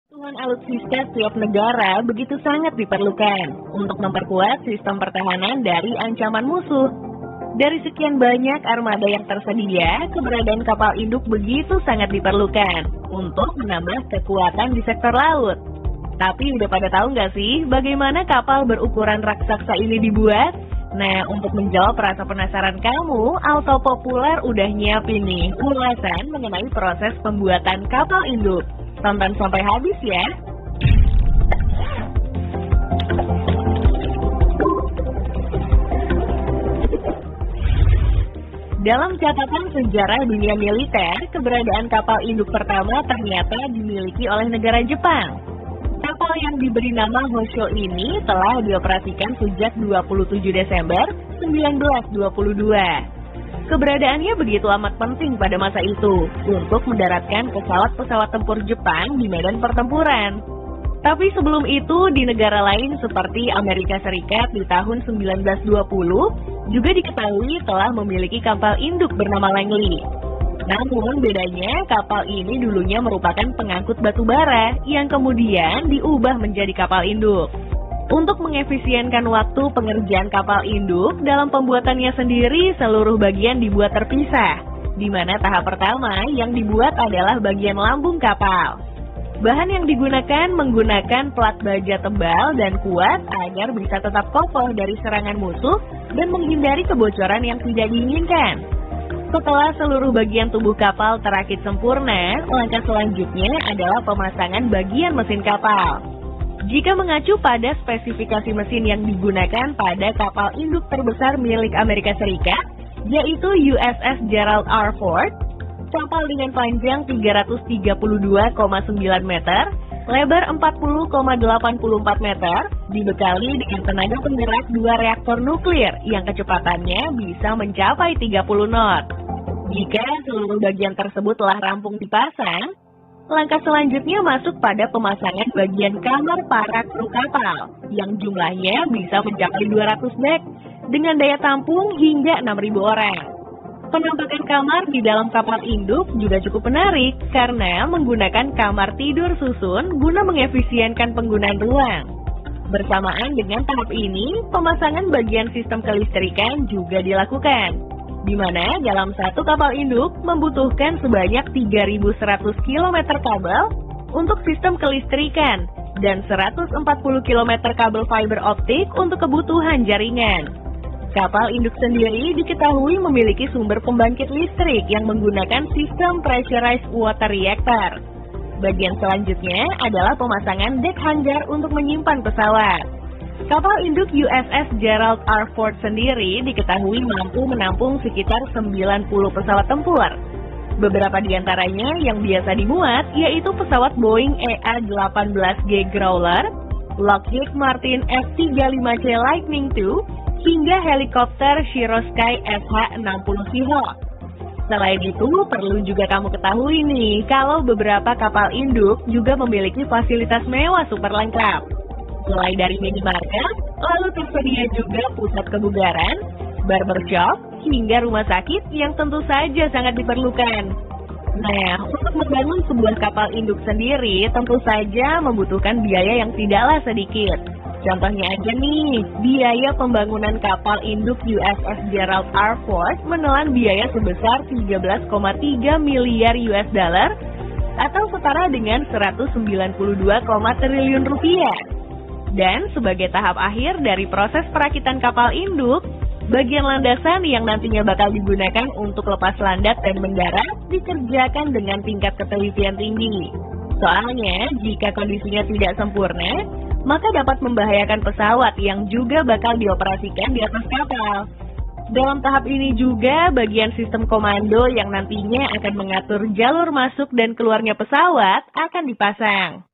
Bantuan alutsista setiap negara begitu sangat diperlukan untuk memperkuat sistem pertahanan dari ancaman musuh. Dari sekian banyak armada yang tersedia, keberadaan kapal induk begitu sangat diperlukan untuk menambah kekuatan di sektor laut. Tapi udah pada tahu nggak sih bagaimana kapal berukuran raksasa ini dibuat? Nah, untuk menjawab rasa penasaran kamu, Auto Populer udah nyiapin nih ulasan mengenai proses pembuatan kapal induk. Tonton sampai habis ya. Dalam catatan sejarah dunia militer, keberadaan kapal induk pertama ternyata dimiliki oleh negara Jepang. Kapal yang diberi nama Hosho ini telah dioperasikan sejak 27 Desember 1922. Keberadaannya begitu amat penting pada masa itu untuk mendaratkan pesawat-pesawat tempur Jepang di medan pertempuran. Tapi sebelum itu di negara lain seperti Amerika Serikat di tahun 1920 juga diketahui telah memiliki kapal induk bernama Langley. Namun bedanya kapal ini dulunya merupakan pengangkut batu bara yang kemudian diubah menjadi kapal induk. Untuk mengefisienkan waktu pengerjaan kapal induk, dalam pembuatannya sendiri seluruh bagian dibuat terpisah, di mana tahap pertama yang dibuat adalah bagian lambung kapal. Bahan yang digunakan menggunakan plat baja tebal dan kuat agar bisa tetap kokoh dari serangan musuh dan menghindari kebocoran yang tidak diinginkan. Setelah seluruh bagian tubuh kapal terakit sempurna, langkah selanjutnya adalah pemasangan bagian mesin kapal. Jika mengacu pada spesifikasi mesin yang digunakan pada kapal induk terbesar milik Amerika Serikat, yaitu USS Gerald R. Ford, kapal dengan panjang 332,9 meter, lebar 40,84 meter, dibekali dengan tenaga penggerak 2 reaktor nuklir yang kecepatannya bisa mencapai 30 knot. Jika seluruh bagian tersebut telah rampung dipasang, langkah selanjutnya masuk pada pemasangan bagian kamar para kru kapal yang jumlahnya bisa mencapai 200 dek dengan daya tampung hingga 6.000 orang. Penampakan kamar di dalam kapal induk juga cukup menarik karena menggunakan kamar tidur susun guna mengefisienkan penggunaan ruang. Bersamaan dengan tahap ini, pemasangan bagian sistem kelistrikan juga dilakukan, di mana dalam satu kapal induk membutuhkan sebanyak 3.100 km kabel untuk sistem kelistrikan dan 140 km kabel fiber optik untuk kebutuhan jaringan. Kapal induk sendiri diketahui memiliki sumber pembangkit listrik yang menggunakan sistem pressurized water reactor. Bagian selanjutnya adalah pemasangan dek hanggar untuk menyimpan pesawat. Kapal induk USS Gerald R. Ford sendiri diketahui mampu menampung sekitar 90 pesawat tempur. Beberapa di antaranya yang biasa dimuat yaitu pesawat Boeing EA-18G Growler, Lockheed Martin F-35C Lightning II, hingga helikopter Shirosky SH-60 Seahawk. Selain itu, perlu juga kamu ketahui nih, kalau beberapa kapal induk juga memiliki fasilitas mewah super lengkap. Mulai dari minimarket, lalu tersedia juga pusat kebugaran, barbershop, hingga rumah sakit yang tentu saja sangat diperlukan. Nah, untuk membangun sebuah kapal induk sendiri tentu saja membutuhkan biaya yang tidaklah sedikit. Contohnya aja nih, biaya pembangunan kapal induk USS Gerald R. Ford menelan biaya sebesar 13,3 miliar US dollar atau setara dengan 192, triliun rupiah. Dan sebagai tahap akhir dari proses perakitan kapal induk, bagian landasan yang nantinya bakal digunakan untuk lepas landat dan mendarat dikerjakan dengan tingkat ketelitian tinggi. Soalnya, jika kondisinya tidak sempurna, maka dapat membahayakan pesawat yang juga bakal dioperasikan di atas kapal. Dalam tahap ini juga, bagian sistem komando yang nantinya akan mengatur jalur masuk dan keluarnya pesawat akan dipasang.